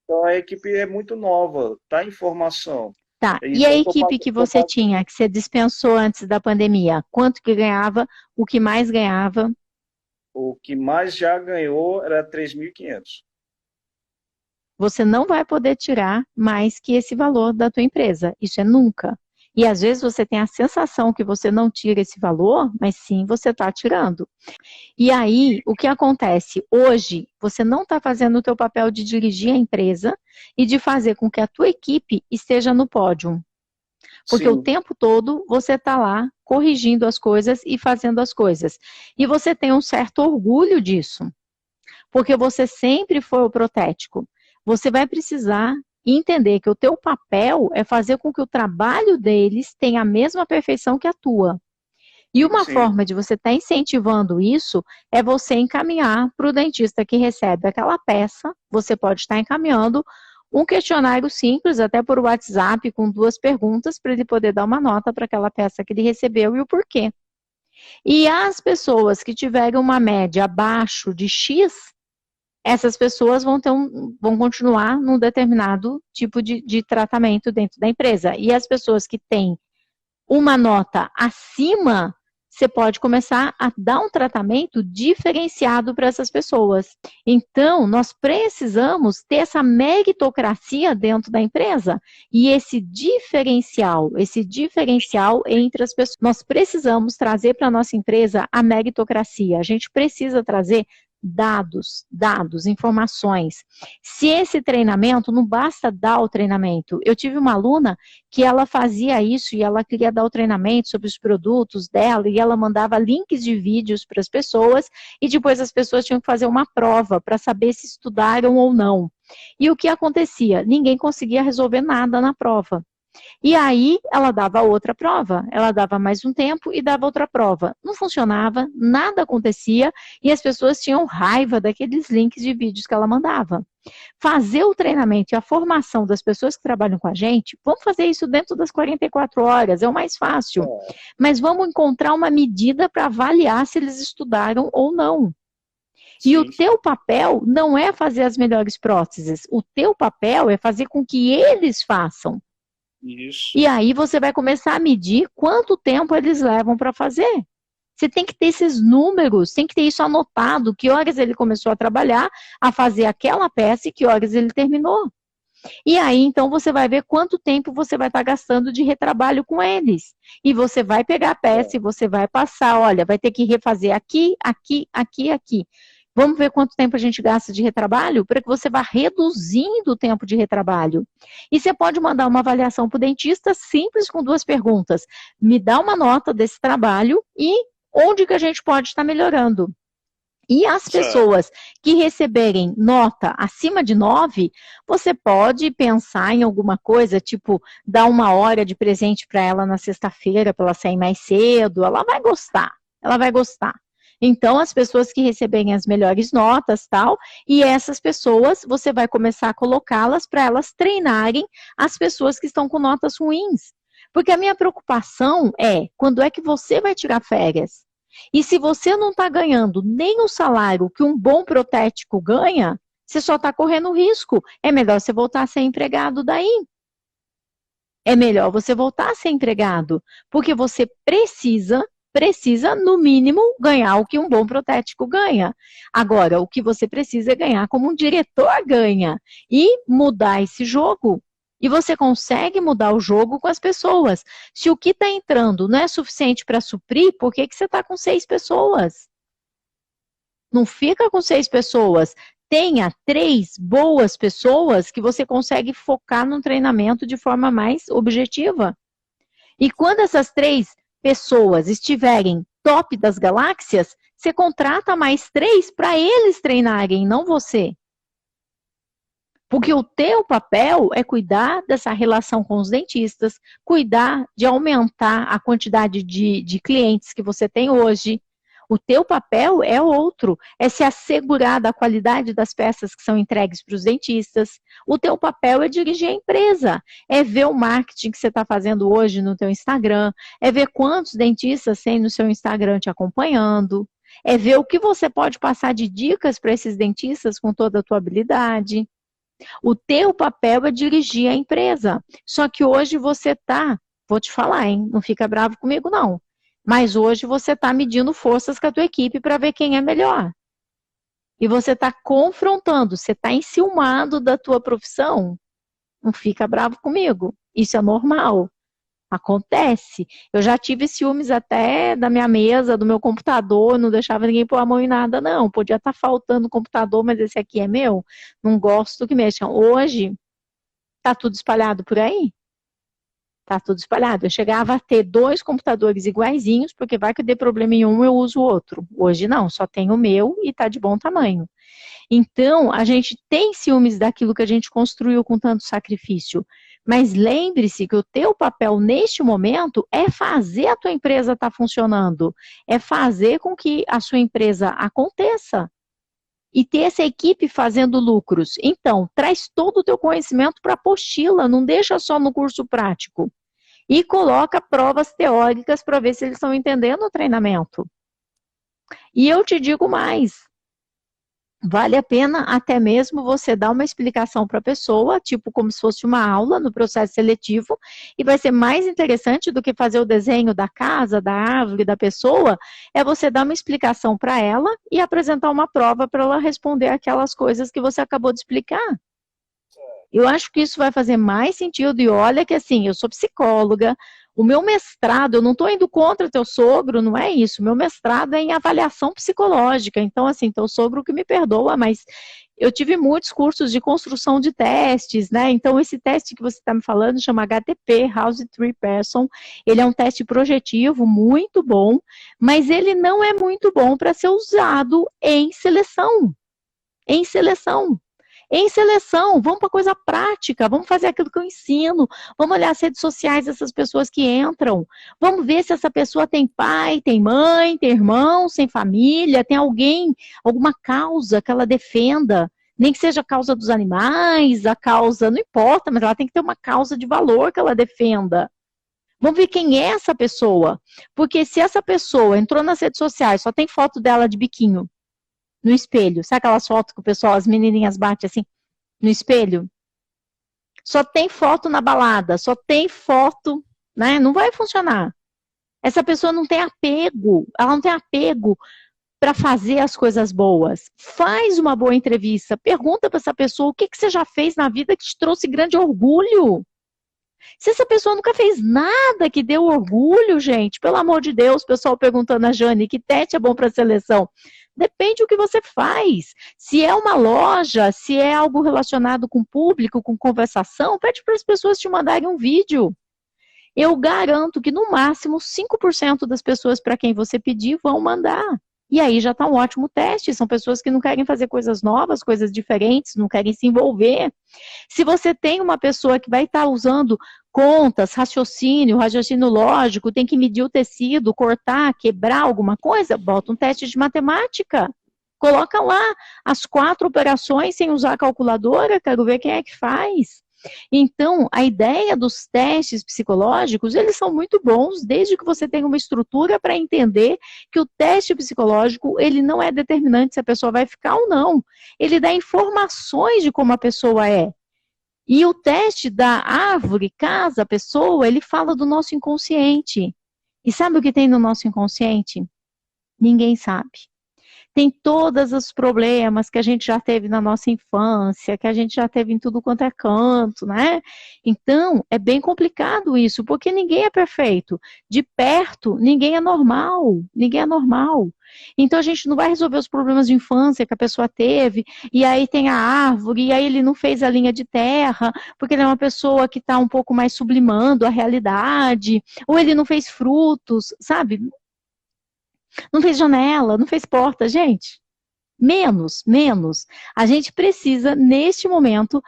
Então a equipe é muito nova, está em formação. Tá. E a Então equipe que você tinha, que você dispensou antes da pandemia, quanto que ganhava? O que mais ganhava? o que mais já ganhou era 3.500. Você não vai poder tirar mais que esse valor da tua empresa. Isso é nunca. E às vezes você tem a sensação que você não tira esse valor, mas sim você está tirando. E aí, o que acontece? Hoje, você não está fazendo o teu papel de dirigir a empresa e de fazer com que a tua equipe esteja no pódio. Porque o Sim, tempo todo você está lá corrigindo as coisas e fazendo as coisas. E você tem um certo orgulho disso. Porque você sempre foi o protético. Você vai precisar entender que o teu papel é fazer com que o trabalho deles tenha a mesma perfeição que a tua. E uma sim, forma de você estar incentivando isso é você encaminhar para o dentista que recebe aquela peça, você pode estar encaminhando um questionário simples, até por WhatsApp, com 2 perguntas, para ele poder dar uma nota para aquela peça que ele recebeu e o porquê. E as pessoas que tiverem uma média abaixo de X, essas pessoas vão continuar num determinado tipo de tratamento dentro da empresa. E as pessoas que têm uma nota acima, você pode começar a dar um tratamento diferenciado para essas pessoas. Então, nós precisamos ter essa meritocracia dentro da empresa e esse diferencial entre as pessoas. Nós precisamos trazer para a nossa empresa a meritocracia. A gente precisa trazer dados, informações. Se esse treinamento, não basta dar o treinamento. Eu tive uma aluna que ela fazia isso e ela queria dar o treinamento sobre os produtos dela e ela mandava links de vídeos para as pessoas e depois as pessoas tinham que fazer uma prova para saber se estudaram ou não. E o que acontecia? Ninguém conseguia resolver nada na prova. E aí ela dava outra prova, ela dava mais um tempo e dava outra prova. Não funcionava, nada acontecia e as pessoas tinham raiva daqueles links de vídeos que ela mandava. Fazer o treinamento e a formação das pessoas que trabalham com a gente, vamos fazer isso dentro das 44 horas, é o mais fácil. Mas vamos encontrar uma medida para avaliar se eles estudaram ou não. E o Sim, teu papel não é fazer as melhores próteses, o teu papel é fazer com que eles façam. isso. E aí você vai começar a medir quanto tempo eles levam para fazer. Você tem que ter esses números, tem que ter isso anotado, que horas ele começou a trabalhar, a fazer aquela peça e que horas ele terminou. E aí, então, você vai ver quanto tempo você vai estar gastando de retrabalho com eles. E você vai pegar a peça e você vai passar, olha, vai ter que refazer aqui, aqui, aqui, aqui. Vamos ver quanto tempo a gente gasta de retrabalho para que você vá reduzindo o tempo de retrabalho. E você pode mandar uma avaliação para o dentista simples com 2 perguntas. Me dá uma nota desse trabalho e onde que a gente pode estar melhorando. E as Certo. pessoas que receberem nota acima de 9, você pode pensar em alguma coisa, tipo, dar 1 hora de presente para ela na sexta-feira, para ela sair mais cedo. Ela vai gostar, ela vai gostar. Então, as pessoas que receberem as melhores notas, tal, e essas pessoas, você vai começar a colocá-las para elas treinarem as pessoas que estão com notas ruins. Porque a minha preocupação é, quando é que você vai tirar férias? E se você não está ganhando nem o salário que um bom protético ganha, você só está correndo risco. É melhor você voltar a ser empregado daí. É melhor você voltar a ser empregado, porque você precisa, no mínimo, ganhar o que um bom protético ganha. Agora, o que você precisa é ganhar como um diretor ganha e mudar esse jogo. E você consegue mudar o jogo com as pessoas. Se o que está entrando não é suficiente para suprir, por que você está com 6 pessoas? Não fica com 6 pessoas. Tenha 3 boas pessoas que você consegue focar no treinamento de forma mais objetiva. E quando essas 3 pessoas estiverem top das galáxias, você contrata mais 3 para eles treinarem, não você. Porque o teu papel é cuidar dessa relação com os dentistas, cuidar de aumentar a quantidade de clientes que você tem hoje. O teu papel é outro, é se assegurar da qualidade das peças que são entregues para os dentistas. O teu papel é dirigir a empresa, é ver o marketing que você está fazendo hoje no teu Instagram, é ver quantos dentistas tem no seu Instagram te acompanhando, é ver o que você pode passar de dicas para esses dentistas com toda a tua habilidade. O teu papel é dirigir a empresa. Só que hoje você está, vou te falar, hein? Não fica bravo comigo, não. Mas hoje você está medindo forças com a tua equipe para ver quem é melhor. E você está confrontando, você está enciumado da tua profissão. Não fica bravo comigo. Isso é normal. Acontece. Eu já tive ciúmes até da minha mesa, do meu computador, não deixava ninguém pôr a mão em nada, não. Podia estar faltando o computador, mas esse aqui é meu. Não gosto que mexam. Hoje, tá tudo espalhado por aí? Tá tudo espalhado. Eu chegava a ter 2 computadores iguaizinhos, porque vai que dê problema em um, eu uso o outro. Hoje não, só tenho o meu e tá de bom tamanho. Então, a gente tem ciúmes daquilo que a gente construiu com tanto sacrifício. Mas lembre-se que o teu papel neste momento é fazer a tua empresa estar funcionando, é fazer com que a sua empresa aconteça e ter essa equipe fazendo lucros. Então, traz todo o teu conhecimento para a apostila, não deixa só no curso prático. E coloca provas teóricas para ver se eles estão entendendo o treinamento. E eu te digo mais, vale a pena até mesmo você dar uma explicação para a pessoa, tipo como se fosse uma aula no processo seletivo, e vai ser mais interessante do que fazer o desenho da casa, da árvore, da pessoa, é você dar uma explicação para ela e apresentar uma prova para ela responder aquelas coisas que você acabou de explicar. Eu acho que isso vai fazer mais sentido, e olha que assim, eu sou psicóloga, o meu mestrado, eu não estou indo contra teu sogro, não é isso. O meu mestrado é em avaliação psicológica. Então, assim, teu sogro que me perdoa, mas eu tive muitos cursos de construção de testes, né? Então, esse teste que você está me falando chama HTP, House Tree Person. Ele é um teste projetivo muito bom, mas ele não é muito bom para ser usado em seleção. Em seleção. Em seleção, vamos para coisa prática, vamos fazer aquilo que eu ensino, vamos olhar as redes sociais dessas pessoas que entram, vamos ver se essa pessoa tem pai, tem mãe, tem irmão, tem família, tem alguém, alguma causa que ela defenda, nem que seja a causa dos animais, a causa, não importa, mas ela tem que ter uma causa de valor que ela defenda. Vamos ver quem é essa pessoa, porque se essa pessoa entrou nas redes sociais, só tem foto dela de biquinho, no espelho. Sabe aquelas fotos que o pessoal, as menininhas batem assim, no espelho? Só tem foto na balada, só tem foto, né? Não vai funcionar. Essa pessoa não tem apego, ela não tem apego para fazer as coisas boas. Faz uma boa entrevista, pergunta para essa pessoa o que você já fez na vida que te trouxe grande orgulho. Se essa pessoa nunca fez nada que deu orgulho, gente, pelo amor de Deus, o pessoal perguntando a Jane, que teste é bom para seleção? Depende do que você faz. Se é uma loja, se é algo relacionado com público, com conversação, pede para as pessoas te mandarem um vídeo. Eu garanto que no máximo 5% das pessoas para quem você pedir vão mandar. E aí já está um ótimo teste. São pessoas que não querem fazer coisas novas, coisas diferentes, não querem se envolver. Se você tem uma pessoa que vai estar usando contas, raciocínio lógico, tem que medir o tecido, cortar, quebrar alguma coisa, bota um teste de matemática. Coloca lá as 4 operações sem usar a calculadora, quero ver quem é que faz. Então, a ideia dos testes psicológicos, eles são muito bons, desde que você tenha uma estrutura para entender que o teste psicológico, ele não é determinante se a pessoa vai ficar ou não. Ele dá informações de como a pessoa é. E o teste da árvore, casa, pessoa, ele fala do nosso inconsciente. E sabe o que tem no nosso inconsciente? Ninguém sabe. Tem todos os problemas que a gente já teve na nossa infância, que a gente já teve em tudo quanto é canto, né? Então, é bem complicado isso, porque ninguém é perfeito. De perto, ninguém é normal, ninguém é normal. Então, a gente não vai resolver os problemas de infância que a pessoa teve, e aí tem a árvore, e aí ele não fez a linha de terra, porque ele é uma pessoa que está um pouco mais sublimando a realidade, ou ele não fez frutos, sabe? Não fez janela, não fez porta, gente. Menos. A gente precisa, neste momento,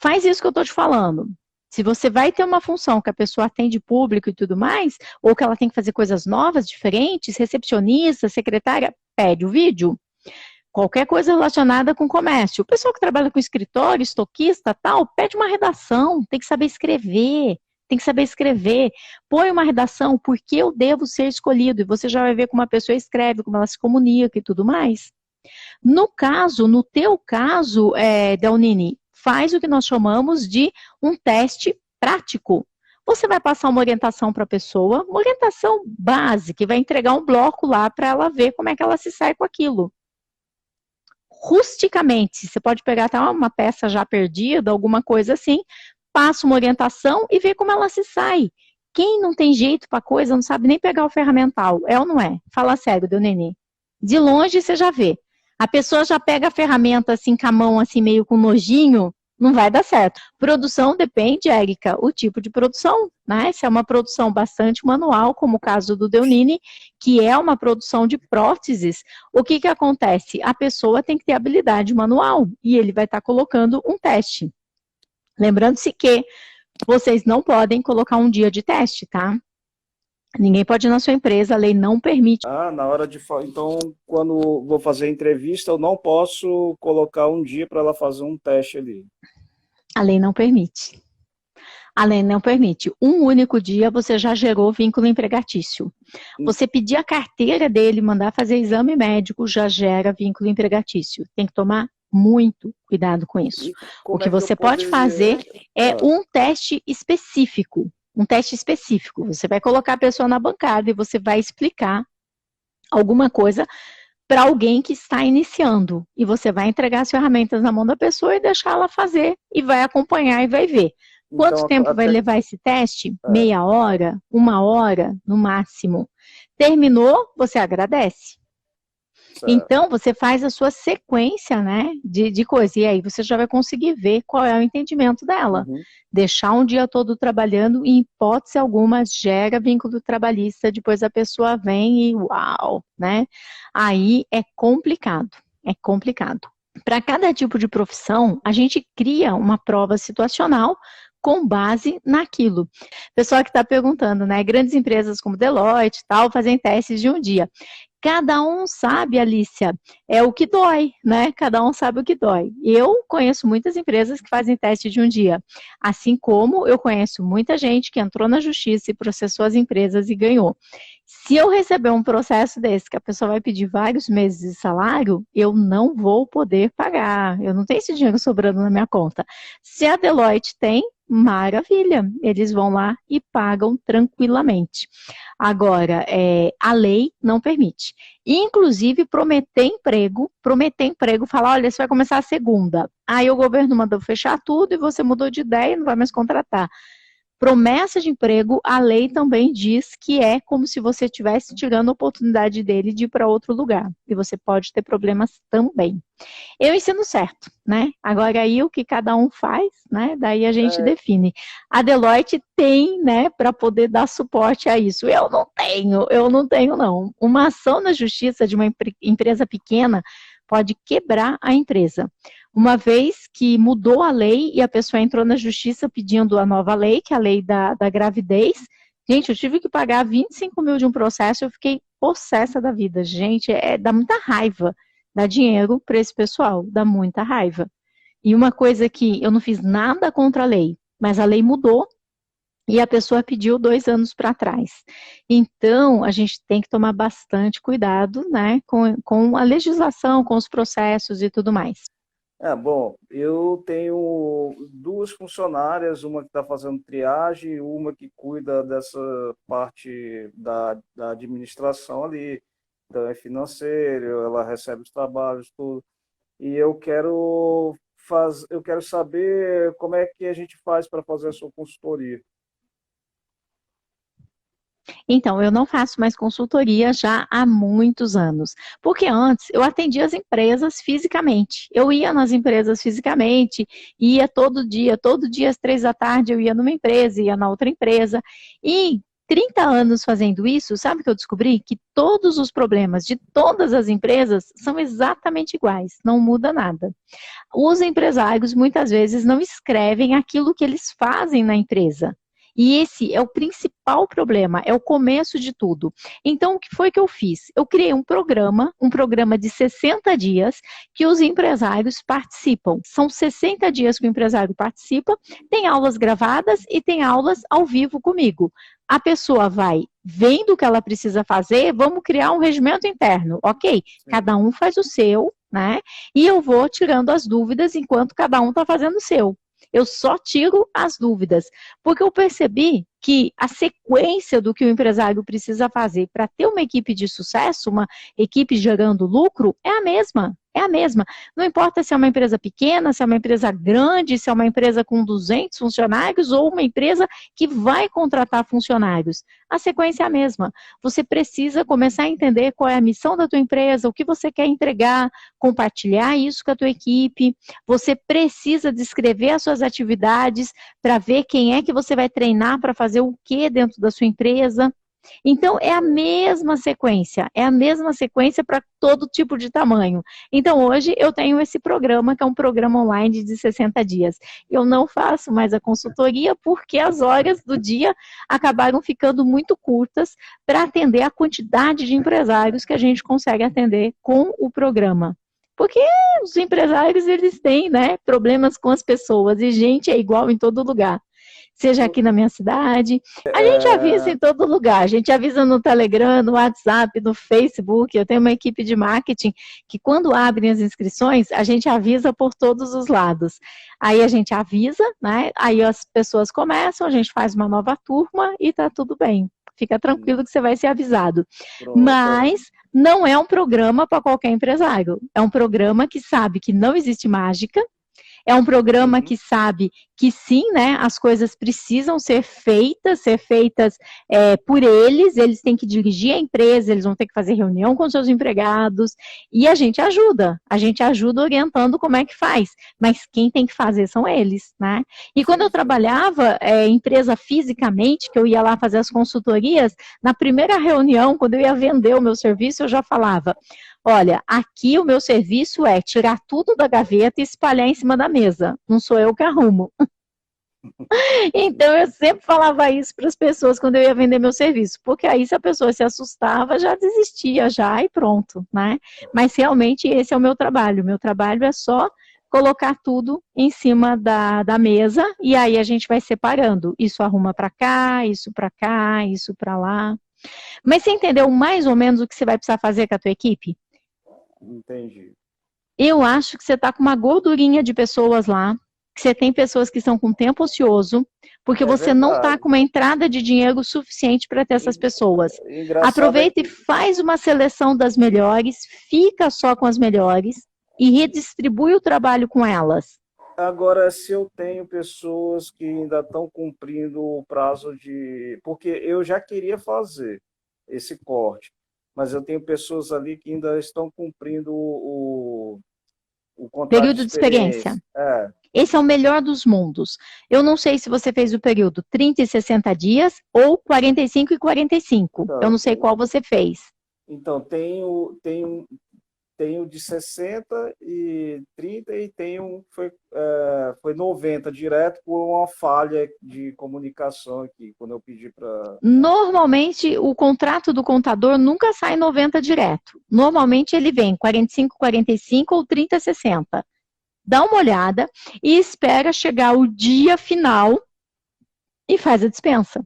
faz isso que eu estou te falando. Se você vai ter uma função que a pessoa atende público e tudo mais, ou que ela tem que fazer coisas novas, diferentes, recepcionista, secretária, pede o vídeo. Qualquer coisa relacionada com comércio. O pessoal que trabalha com escritório, estoquista, tal, pede uma redação, tem que saber escrever. Põe uma redação, porque eu devo ser escolhido, e você já vai ver como a pessoa escreve, como ela se comunica e tudo mais. No teu caso, Delnini, faz o que nós chamamos de um teste prático. Você vai passar uma orientação para a pessoa, uma orientação básica, e vai entregar um bloco lá para ela ver como é que ela se sai com aquilo. Rusticamente, você pode pegar até uma peça já perdida, alguma coisa assim, passa uma orientação e vê como ela se sai. Quem não tem jeito para coisa não sabe nem pegar o ferramental, é ou não é? Fala sério, Delnini. De longe você já vê. A pessoa já pega a ferramenta assim com a mão assim meio com nojinho, não vai dar certo. Produção depende, Érica, o tipo de produção, né? Se é uma produção bastante manual, como o caso do Delnini, que é uma produção de próteses, o que acontece? A pessoa tem que ter habilidade manual e ele vai estar colocando um teste. Lembrando-se que vocês não podem colocar um dia de teste, tá? Ninguém pode ir na sua empresa, a lei não permite. Na hora de... Então, quando vou fazer a entrevista, eu não posso colocar um dia para ela fazer um teste ali. A lei não permite. A lei não permite. Um único dia você já gerou vínculo empregatício. Você pedir a carteira dele, mandar fazer exame médico, já gera vínculo empregatício. Tem que tomar muito cuidado com isso. O que você pode fazer é um teste específico. Um teste específico. Você vai colocar a pessoa na bancada e você vai explicar alguma coisa para alguém que está iniciando. E você vai entregar as ferramentas na mão da pessoa e deixar ela fazer. E vai acompanhar e vai ver. Quanto tempo vai levar esse teste? Meia hora? 1 hora? No máximo. Terminou, você agradece. Certo. Então, você faz a sua sequência, né, de coisa, e aí você já vai conseguir ver qual é o entendimento dela. Uhum. Deixar um dia todo trabalhando, em hipótese alguma, gera vínculo trabalhista, depois a pessoa vem e uau, né? Aí é complicado, é complicado. Para cada tipo de profissão, a gente cria uma prova situacional com base naquilo. Pessoal que está perguntando, né, grandes empresas como Deloitte e tal, fazem testes de um dia. Cada um sabe, Alicia, é o que dói, né? Cada um sabe o que dói. Eu conheço muitas empresas que fazem teste de um dia, assim como eu conheço muita gente que entrou na justiça e processou as empresas e ganhou. Se eu receber um processo desse, que a pessoa vai pedir vários meses de salário, eu não vou poder pagar. Eu não tenho esse dinheiro sobrando na minha conta. Se a Deloitte tem, maravilha, eles vão lá e pagam tranquilamente. Agora, a lei não permite. Inclusive, prometer emprego, falar, olha, você vai começar a segunda. Aí o governo mandou fechar tudo e você mudou de ideia e não vai mais contratar. Promessa de emprego, a lei também diz que é como se você estivesse tirando a oportunidade dele de ir para outro lugar. E você pode ter problemas também. Eu ensino certo, né? Agora aí o que cada um faz, né? Daí a gente define. A Deloitte tem, né, para poder dar suporte a isso. Eu não tenho não. Uma ação na justiça de uma empresa pequena pode quebrar a empresa. Uma vez que mudou a lei e a pessoa entrou na justiça pedindo a nova lei, que é a lei da gravidez, gente, eu tive que pagar 25 mil de um processo, eu fiquei possessa da vida. Gente, dá muita raiva. Dá dinheiro para esse pessoal, dá muita raiva. E uma coisa que eu não fiz nada contra a lei, mas a lei mudou e a pessoa pediu 2 anos para trás. Então, a gente tem que tomar bastante cuidado, né, com a legislação, com os processos e tudo mais. Bom, eu tenho 2 funcionárias, uma que está fazendo triagem e uma que cuida dessa parte da administração ali. Então, é financeiro, ela recebe os trabalhos, tudo. E eu quero saber como é que a gente faz para fazer a sua consultoria. Então, eu não faço mais consultoria já há muitos anos, porque antes eu atendia as empresas fisicamente. Eu ia nas empresas fisicamente, ia todo dia às 3 da tarde eu ia numa empresa, ia na outra empresa, e 30 anos fazendo isso, sabe o que eu descobri? Que todos os problemas de todas as empresas são exatamente iguais, não muda nada. Os empresários muitas vezes não escrevem aquilo que eles fazem na empresa. E esse é o principal problema, é o começo de tudo. Então, o que foi que eu fiz? Eu criei um programa de 60 dias que os empresários participam. São 60 dias que o empresário participa, tem aulas gravadas e tem aulas ao vivo comigo. A pessoa vai vendo o que ela precisa fazer, vamos criar um regimento interno, ok? Cada um faz o seu, né? E eu vou tirando as dúvidas enquanto cada um está fazendo o seu. Eu só tiro as dúvidas, porque eu percebi que a sequência do que o empresário precisa fazer para ter uma equipe de sucesso, uma equipe gerando lucro, é a mesma. É a mesma. Não importa se é uma empresa pequena, se é uma empresa grande, se é uma empresa com 200 funcionários ou uma empresa que vai contratar funcionários. A sequência é a mesma. Você precisa começar a entender qual é a missão da tua empresa, o que você quer entregar, compartilhar isso com a tua equipe. Você precisa descrever as suas atividades para ver quem é que você vai treinar para fazer o que dentro da sua empresa. Então, é a mesma sequência para todo tipo de tamanho. Então, hoje eu tenho esse programa, que é um programa online de 60 dias. Eu não faço mais a consultoria porque as horas do dia acabaram ficando muito curtas para atender a quantidade de empresários que a gente consegue atender com o programa. Porque os empresários, eles têm, né, problemas com as pessoas, e gente é igual em todo lugar. Seja aqui na minha cidade. A gente avisa em todo lugar. A gente avisa no Telegram, no WhatsApp, no Facebook. Eu tenho uma equipe de marketing que, quando abrem as inscrições, a gente avisa por todos os lados. Aí a gente avisa, né? Aí as pessoas começam, a gente faz uma nova turma e tá tudo bem. Fica tranquilo que você vai ser avisado. Pronto. Mas não é um programa para qualquer empresário. É um programa que sabe que não existe mágica. É um programa que sabe que sim, né, as coisas precisam ser feitas por eles têm que dirigir a empresa, eles vão ter que fazer reunião com seus empregados, e a gente ajuda orientando como é que faz, mas quem tem que fazer são eles, né? E quando eu trabalhava em empresa fisicamente, que eu ia lá fazer as consultorias, na primeira reunião, quando eu ia vender o meu serviço, eu já falava: olha, aqui o meu serviço é tirar tudo da gaveta e espalhar em cima da mesa. Não sou eu que arrumo. Então, eu sempre falava isso para as pessoas quando eu ia vender meu serviço, porque aí se a pessoa se assustava, já desistia já e pronto, né? Mas realmente esse é o meu trabalho. Meu trabalho é só colocar tudo em cima da mesa e aí a gente vai separando. Isso arruma para cá, isso para lá. Mas você entendeu mais ou menos o que você vai precisar fazer com a tua equipe? Entendi. Eu acho que você está com uma gordurinha de pessoas lá, que você tem pessoas que estão com tempo ocioso, porque É você não está verdade. com uma entrada de dinheiro suficiente para ter essas En- pessoas. Engraçado é Aproveita e que faz uma seleção das melhores, fica só com as melhores e redistribui o trabalho com elas. agora, se eu tenho pessoas que ainda estão cumprindo o prazo de. Porque eu já queria fazer esse corte, mas eu tenho pessoas ali que ainda estão cumprindo o contrato de Período de experiência. experiência. É, Esse é o melhor dos mundos. Eu não sei se você fez o período 30 e 60 dias ou 45 e 45. Eu então, não sei qual você fez. então tenho de 60 e 30 e tenho um que foi 90 direto por uma falha de comunicação aqui, quando eu pedi para. Normalmente, o contrato do contador nunca sai 90 direto. Normalmente, ele vem 45, 45 ou 30, 60. Dá uma olhada e espera chegar o dia final e faz a dispensa.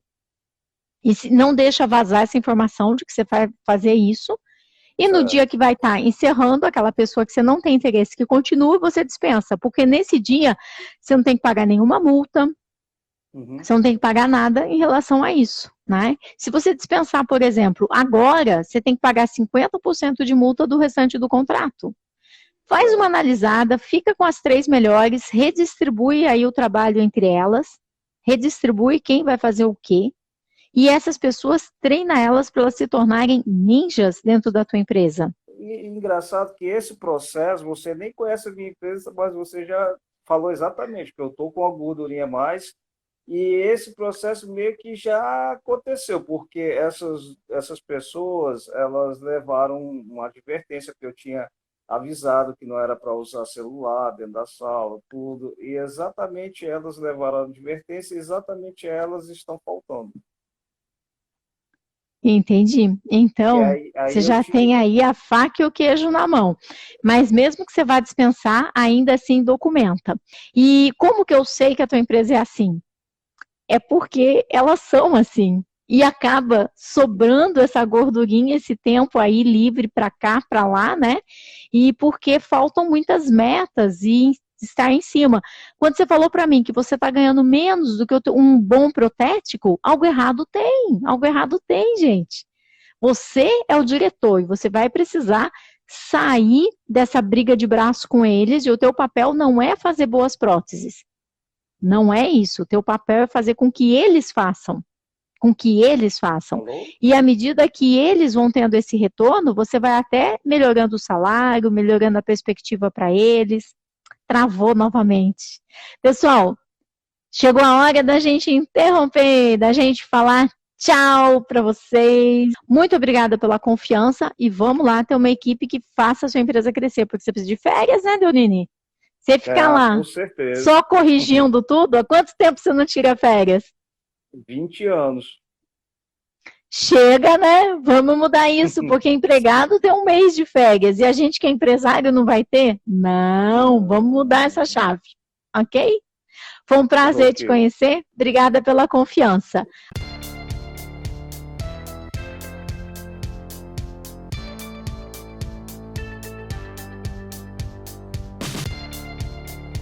E não deixa vazar essa informação de que você vai fazer isso. E no dia que vai estar encerrando, aquela pessoa que você não tem interesse que continue, você dispensa. Porque nesse dia, você não tem que pagar nenhuma multa, Uhum. você não tem que pagar nada em relação a isso, né? Se você dispensar, por exemplo, agora, você tem que pagar 50% de multa do restante do contrato. Faz uma analisada, fica com as 3 melhores, redistribui aí o trabalho entre elas, redistribui quem vai fazer o quê, e essas pessoas treina elas para elas se tornarem ninjas dentro da tua empresa. E engraçado que esse processo, você nem conhece a minha empresa, mas você já falou exatamente que eu estou com a gordurinha a mais, e esse processo meio que já aconteceu, porque essas pessoas, elas levaram uma advertência que eu tinha avisado que não era para usar celular dentro da sala, tudo, e exatamente elas levaram a advertência, e exatamente elas estão faltando. Entendi. E Então, aí você eu já tem tive. aí a faca e o queijo na mão. Mas mesmo que você vá dispensar, ainda assim documenta. E como que eu sei que a tua empresa é assim? É porque elas são assim. E acaba sobrando essa gordurinha, esse tempo aí livre para cá, para lá, né? E porque faltam muitas metas e estar em cima. Quando você falou para mim que você está ganhando menos do que um bom protético, algo errado tem, gente. Você é o diretor e você vai precisar sair dessa briga de braço com eles e o teu papel não é fazer boas próteses. Não é isso. O teu papel é fazer com que eles façam. Com que eles façam. Alô? E à medida que eles vão tendo esse retorno, você vai até melhorando o salário, melhorando a perspectiva para eles. Travou novamente. Pessoal, chegou a hora da gente interromper, da gente falar tchau para vocês. Muito obrigada pela confiança e vamos lá ter uma equipe que faça a sua empresa crescer, porque você precisa de férias, né, Deonini? Você ficar Com lá certeza. só corrigindo tudo, há quanto tempo você não tira férias? 20 anos. Chega, né? Vamos mudar isso, porque empregado tem um mês de férias e a gente que é empresário não vai ter? Não, vamos mudar essa chave, ok? Foi um prazer te Ok. conhecer, obrigada pela confiança.